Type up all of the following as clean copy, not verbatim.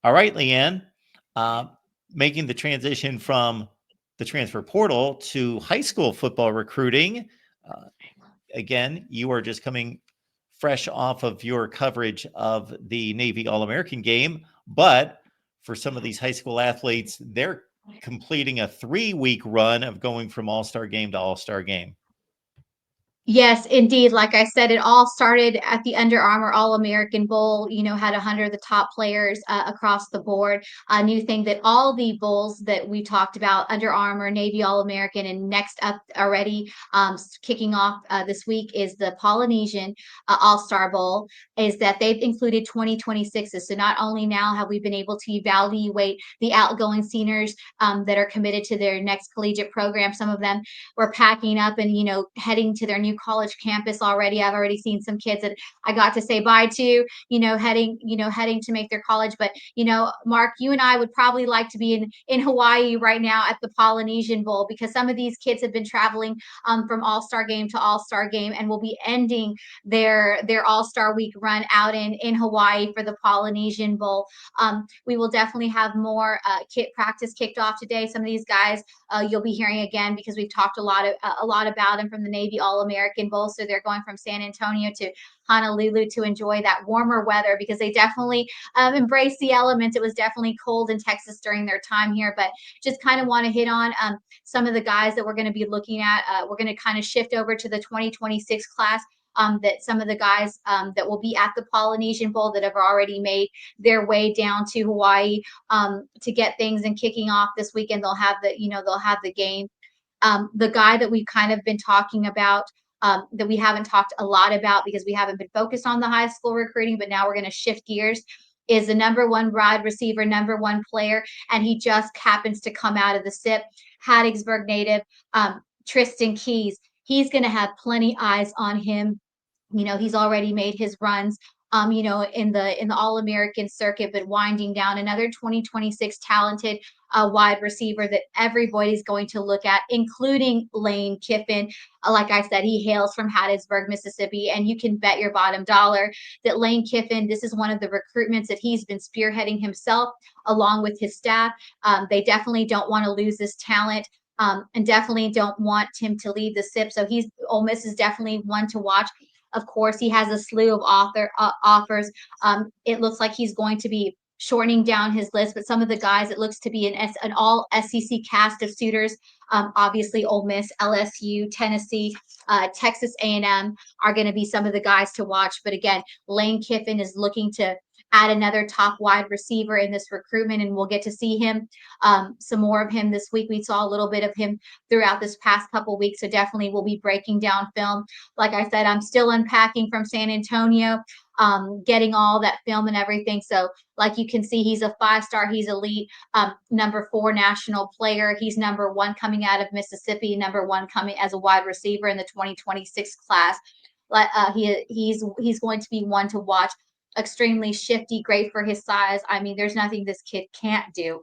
All right, Leanne, uh, making the transition from the transfer portal to high school football recruiting. Uh, Again, you are just coming fresh off of your coverage of the Navy All American game. But for some of these high school athletes, they're completing a 3-week run of going from All Star game to All Star game. Yes, indeed. Like I said, it all started at the Under Armour All American Bowl. Had 100 of the top players across the board. A new thing that all the bowls that we talked about, Under Armour, Navy All American, and next up already kicking off this week is the Polynesian All Star Bowl, is that they've included 2026s. So not only now have we been able to evaluate the outgoing seniors that are committed to their next collegiate program, some of them were packing up and heading to their new college campus already. I've already seen some kids that I got to say bye to, heading to make their college. But Mark, you and I would probably like to be in Hawaii right now at the Polynesian Bowl, because some of these kids have been traveling from All-Star game to All-Star game and will be ending their All-Star week run out in Hawaii for the Polynesian Bowl. We will definitely have more kit practice kicked off today. Some of these guys you'll be hearing again, because we've talked a lot about them from the Navy All American Bowl. So they're going from San Antonio to Honolulu to enjoy that warmer weather, because they definitely embrace the elements. It was definitely cold in Texas during their time here, but just kind of want to hit on some of the guys that we're going to be looking at. We're going to kind of shift over to the 2026 class. That some of the guys that will be at the Polynesian Bowl that have already made their way down to Hawaii to get things and kicking off this weekend. They'll have the game. The guy that we've kind of been talking about, that we haven't talked a lot about because we haven't been focused on the high school recruiting, but now we're going to shift gears, is the number one wide receiver, number one player, and he just happens to come out of the SIP, Hattiesburg native, Tristan Keys. He's going to have plenty eyes on him. He's already made his runs in the All-American circuit, but winding down another 2026 talented wide receiver that everybody's going to look at, including Lane Kiffin. Like I said, he hails from Hattiesburg, Mississippi, and you can bet your bottom dollar that Lane Kiffin, this is one of the recruitments that he's been spearheading himself along with his staff. They definitely don't want to lose this talent. And definitely don't want him to leave the SIP. So Ole Miss is definitely one to watch. Of course, he has a slew of offers. It looks like he's going to be shortening down his list, but some of the guys, it looks to be an all SEC cast of suitors. Obviously, Ole Miss, LSU, Tennessee, Texas A&M are going to be some of the guys to watch. But again, Lane Kiffin is looking to add another top wide receiver in this recruitment, and we'll get to see him, some more of him this week. We saw a little bit of him throughout this past couple weeks, so definitely we'll be breaking down film. Like I said, I'm still unpacking from San Antonio, getting all that film and everything. So, like you can see, he's a 5-star. He's elite, number 4 national player. He's number 1 coming out of Mississippi, number 1 coming as a wide receiver in the 2026 class. He's going to be one to watch. Extremely shifty, great for his size. I mean, there's nothing this kid can't do.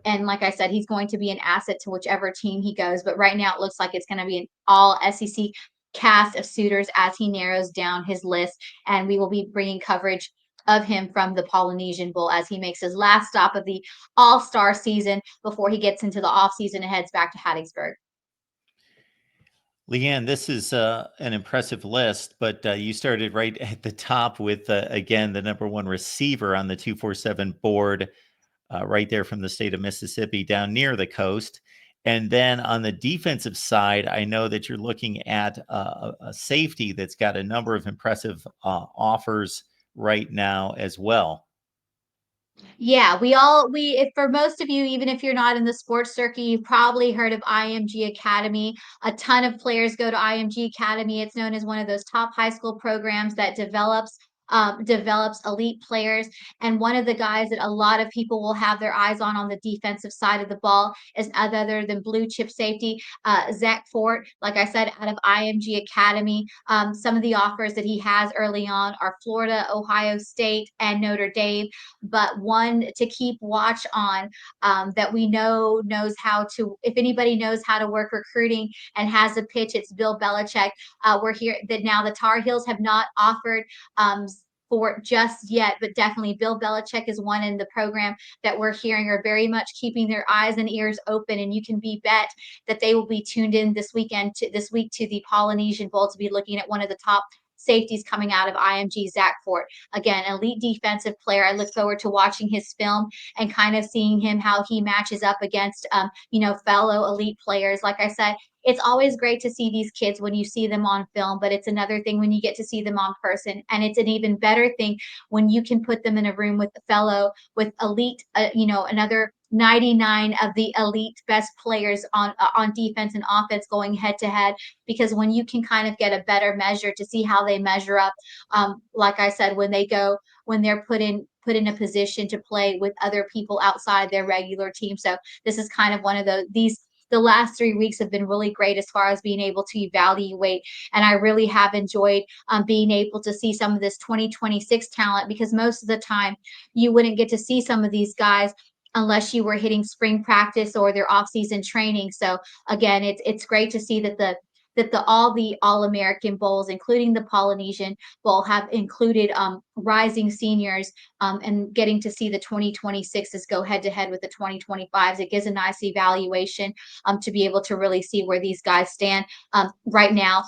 And like I said, he's going to be an asset to whichever team he goes. But right now, it looks like it's going to be an all SEC cast of suitors as he narrows down his list. And we will be bringing coverage of him from the Polynesian Bowl as he makes his last stop of the All-Star season before he gets into the offseason and heads back to Hattiesburg. Leanne, this is an impressive list, but you started right at the top with, again, the number one receiver on the 247 board, right there from the state of Mississippi down near the coast. And then on the defensive side, I know that you're looking at a safety that's got a number of impressive offers right now as well. Yeah, we for most of you, even if you're not in the sports circuit, you've probably heard of IMG Academy. A ton of players go to IMG Academy. It's known as one of those top high school programs that develops elite players. And one of the guys that a lot of people will have their eyes on the defensive side of the ball is none other than blue chip safety Zech. Like I said, out of IMG Academy. Some of the offers that he has early on are Florida, Ohio State, and Notre Dame. But one to keep watch on, that we know knows how to, if anybody knows how to work recruiting and has a pitch, it's Bill Belichick. We're here that now the Tar Heels have not offered Fort just yet, but definitely Bill Belichick is one in the program that we're hearing are very much keeping their eyes and ears open. And you can be bet that they will be tuned in this week to the Polynesian Bowl to be looking at one of the top safeties coming out of IMG, Zach Fort. Again, elite defensive player. I look forward to watching his film and kind of seeing him how he matches up against fellow elite players. Like I said, it's always great to see these kids when you see them on film, but it's another thing when you get to see them on person. And it's an even better thing when you can put them in a room with with elite, another 99 of the elite best players on defense and offense going head to head, because when you can kind of get a better measure to see how they measure up, like I said, when they're put in a position to play with other people outside their regular team. So this is kind of one of these the last 3 weeks have been really great as far as being able to evaluate. And I really have enjoyed being able to see some of this 2026 talent, because most of the time you wouldn't get to see some of these guys unless you were hitting spring practice or their off-season training. So again, it's great to see that the All-American Bowls, including the Polynesian Bowl, have included rising seniors, and getting to see the 2026s go head to head with the 2025s. It gives a nice evaluation to be able to really see where these guys stand right now,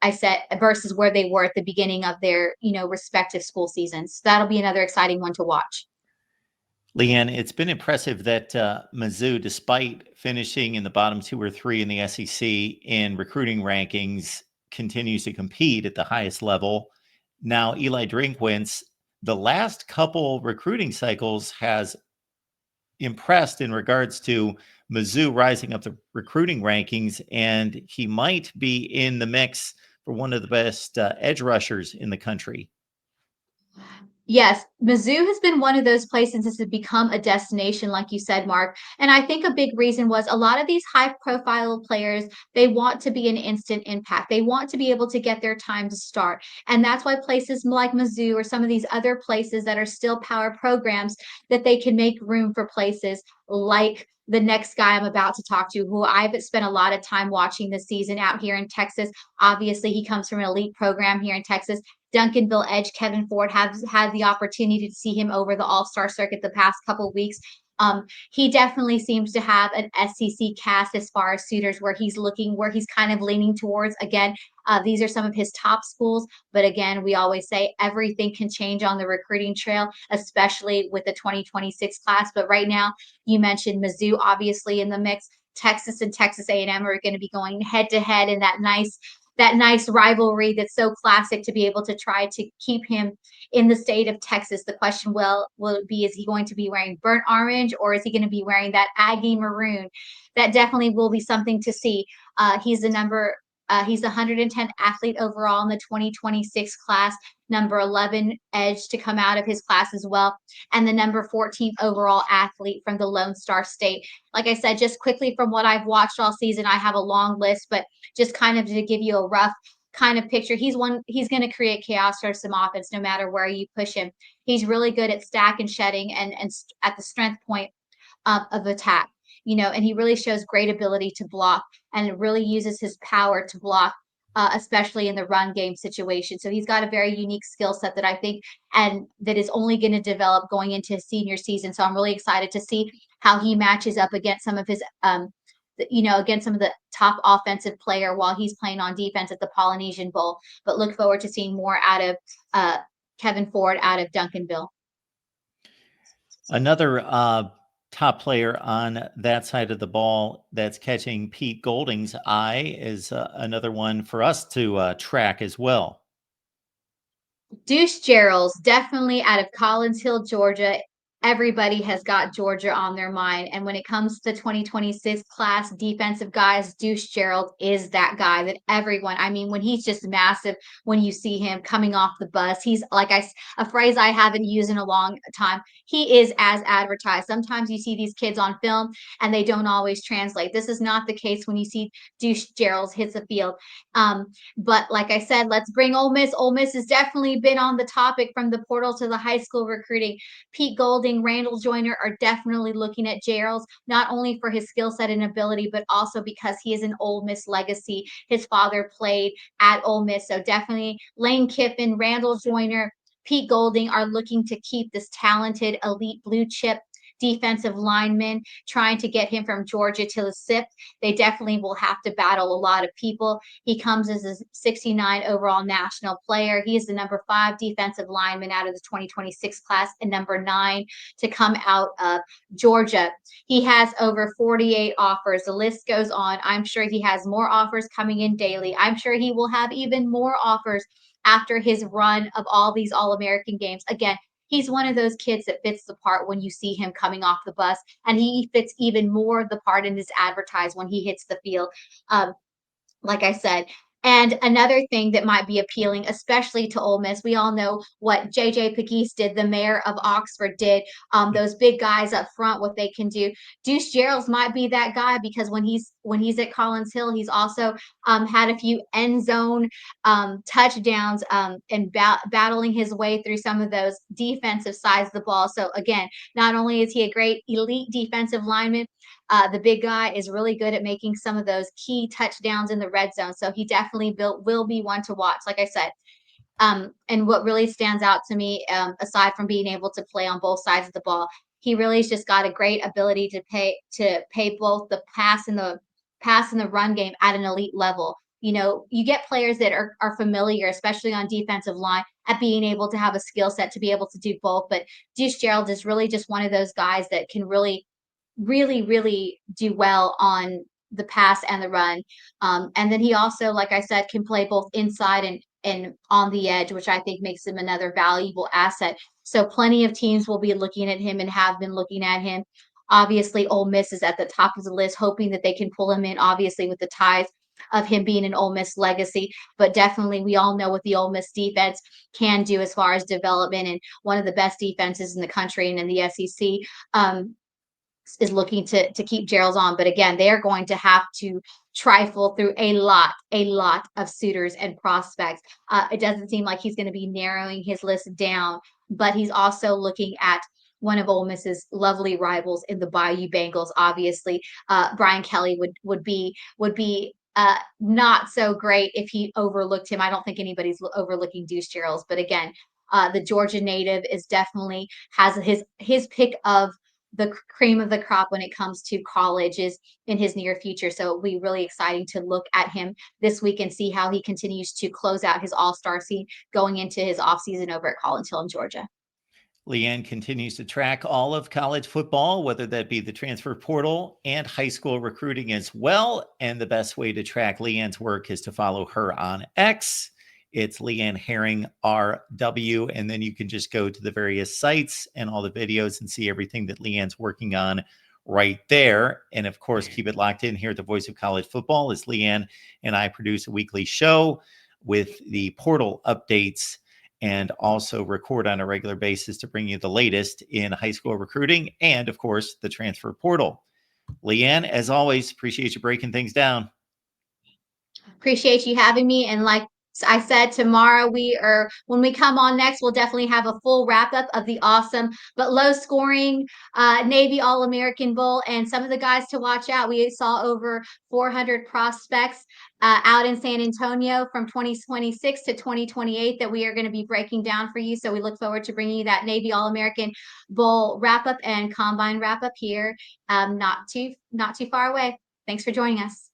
I said, versus where they were at the beginning of their, respective school seasons. So that'll be another exciting one to watch. Leanne, it's been impressive that Mizzou, despite finishing in the bottom 2 or 3 in the SEC in recruiting rankings, continues to compete at the highest level. Now, Eli Drinkwitz, the last couple recruiting cycles, has impressed in regards to Mizzou rising up the recruiting rankings, and he might be in the mix for one of the best edge rushers in the country. Yes, Mizzou has been one of those places that has become a destination, like you said, Mark. And I think a big reason was a lot of these high profile players, they want to be an instant impact. They want to be able to get their time to start. And that's why places like Mizzou or some of these other places that are still power programs, that they can make room for places like the next guy I'm about to talk to, who I've spent a lot of time watching this season out here in Texas. Obviously, he comes from an elite program here in Texas. Duncanville edge Kevin Ford has had the opportunity to see him over the All-Star circuit the past couple of weeks. He definitely seems to have an SEC cast as far as suitors where he's kind of leaning towards. Again, these are some of his top schools, but again, we always say everything can change on the recruiting trail, especially with the 2026 class. But right now, you mentioned Mizzou obviously in the mix. Texas and Texas A&M are going to be going head to head in that nice rivalry that's so classic, to be able to try to keep him in the state of Texas. The question will it be, is he going to be wearing burnt orange, or is he going to be wearing that Aggie maroon? That definitely will be something to see. He's the 110th athlete overall in the 2026 class, number 11 edge to come out of his class as well, and the number 14th overall athlete from the Lone Star State. Like I said, just quickly from what I've watched all season, I have a long list, but just kind of to give you a rough kind of picture, he's going to create chaos or some offense no matter where you push him. He's really good at stack and shedding and at the strength point of attack, and he really shows great ability to block and really uses his power to block, especially in the run game situation. So he's got a very unique skill set that I think, and that is only going to develop going into his senior season. So I'm really excited to see how he matches up against some of his, against some of the top offensive player while he's playing on defense at the Polynesian Bowl. But look forward to seeing more out of Kevin Ford out of Duncanville. Another top player on that side of the ball that's catching Pete Golding's eye is another one for us to track as well. Deuce Gerald's definitely out of Collins Hill, Georgia. Everybody has got Georgia on their mind. And when it comes to the 2026 class defensive guys, Deuce Gerald is that guy that everyone, I mean, when he's just massive, when you see him coming off the bus, he's like a phrase I haven't used in a long time. He is as advertised. Sometimes you see these kids on film and they don't always translate. This is not the case when you see Deuce Gerald hits the field. But like I said, let's bring Ole Miss. Ole Miss has definitely been on the topic from the portal to the high school recruiting. Pete Golding, Randall Joyner are definitely looking at Gerald's, not only for his skill set and ability, but also because he is an Ole Miss legacy. His father played at Ole Miss. So definitely Lane Kiffin, Randall Joyner, Pete Golding are looking to keep this talented elite blue chip defensive lineman, trying to get him from Georgia to the SIP. They definitely will have to battle a lot of people. He comes as a 69 overall national player. He is the number 5 defensive lineman out of the 2026 class and number 9 to come out of Georgia. He has over 48 offers. The list goes on. I'm sure he has more offers coming in daily. I'm sure he will have even more offers after his run of all these All-American games. Again, he's one of those kids that fits the part when you see him coming off the bus, and he fits even more the part in his advertised when he hits the field. Like I said. And another thing that might be appealing, especially to Ole Miss, we all know what J.J. Pegues did, the mayor of Oxford did, those big guys up front, what they can do. Deuce Gerald's might be that guy because when he's at Collins Hill, he's also had a few end zone touchdowns and battling his way through some of those defensive sides of the ball. So again, not only is he a great elite defensive lineman, the big guy is really good at making some of those key touchdowns in the red zone. So he definitely will be one to watch, like I said. And what really stands out to me, aside from being able to play on both sides of the ball, he really has just got a great ability to pay both the pass and the run game at an elite level. You know, you get players that are familiar, especially on defensive line, at being able to have a skill set to be able to do both. But Deuce Gerald is really just one of those guys that can really do well on the pass and the run. And then he also, like I said, can play both inside and on the edge, which I think makes him another valuable asset. So plenty of teams will be looking at him and have been looking at him. Obviously, Ole Miss is at the top of the list, hoping that they can pull him in, obviously, with the ties of him being an Ole Miss legacy. But definitely, we all know what the Ole Miss defense can do as far as development, and one of the best defenses in the country and in the SEC. Is looking to keep Gerald's on. But again, they are going to have to trifle through a lot of suitors and prospects. It doesn't seem like he's going to be narrowing his list down, but he's also looking at one of Ole Miss's lovely rivals in the Bayou Bengals. Obviously, Brian Kelly would be not so great if he overlooked him. I don't think anybody's overlooking Deuce Gerald's, but again, the Georgia native is definitely has his pick of the cream of the crop when it comes to college is in his near future. So it'll be really exciting to look at him this week and see how he continues to close out his all-star scene going into his offseason over at Collins Hill in Georgia. Leanne continues to track all of college football, whether that be the transfer portal and high school recruiting as well. And the best way to track Leanne's work is to follow her on X. It's Leanne Herring RW. And then you can just go to the various sites and all the videos and see everything that Leanne's working on right there. And of course, keep it locked in here at the Voice of College Football as Leanne and I produce a weekly show with the portal updates and also record on a regular basis to bring you the latest in high school recruiting and, of course, the transfer portal. Leanne, as always, appreciate you breaking things down. Appreciate you having me. And like I said, tomorrow when we come on next, we'll definitely have a full wrap up of the awesome but low scoring Navy All-American Bowl and some of the guys to watch out. We saw over 400 prospects out in San Antonio from 2026 to 2028 that we are going to be breaking down for you. So we look forward to bringing you that Navy All-American Bowl wrap up and combine wrap up here not too far away. Thanks for joining us.